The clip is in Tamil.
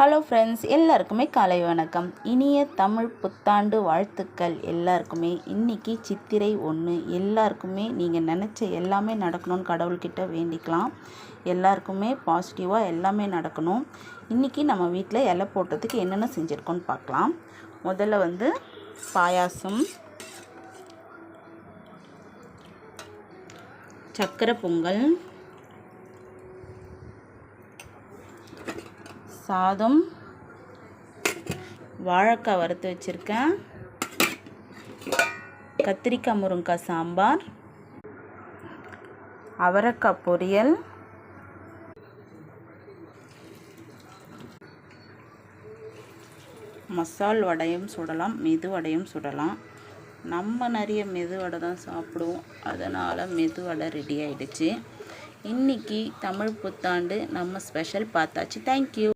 ஹலோ ஃப்ரெண்ட்ஸ், எல்லாருக்குமே காலை வணக்கம். இனிய தமிழ் புத்தாண்டு வாழ்த்துக்கள் எல்லாருக்குமே. இன்றைக்கி சித்திரை 1. எல்லாருக்குமே நீங்கள் நினச்ச எல்லாமே நடக்கணும்னு கடவுள்கிட்ட வேண்டிக்கலாம். எல்லாருக்குமே பாசிட்டிவாக எல்லாமே நடக்கணும். இன்றைக்கி நம்ம வீட்டில் இலை போட்டதுக்கு என்னென்ன செஞ்சுருக்கோன்னு பார்க்கலாம். முதல்ல பாயாசம், சக்கரை பொங்கல், சாதம், வாழைக்காய் வறுத்து வச்சுருக்கேன், கத்திரிக்காய் முருங்கைக்காய் சாம்பார், அவரைக்காய் பொரியல், மசால் வடையும் சுடலாம், மெது வடையும் சுடலாம். நம்ம நிறைய மெது வடை தான் சாப்பிடுவோம், அதனால் மெது வடை ரெடி ஆகிடுச்சு. இன்றைக்கி தமிழ் புத்தாண்டு நம்ம ஸ்பெஷல் பார்த்தாச்சு. தேங்க்யூ.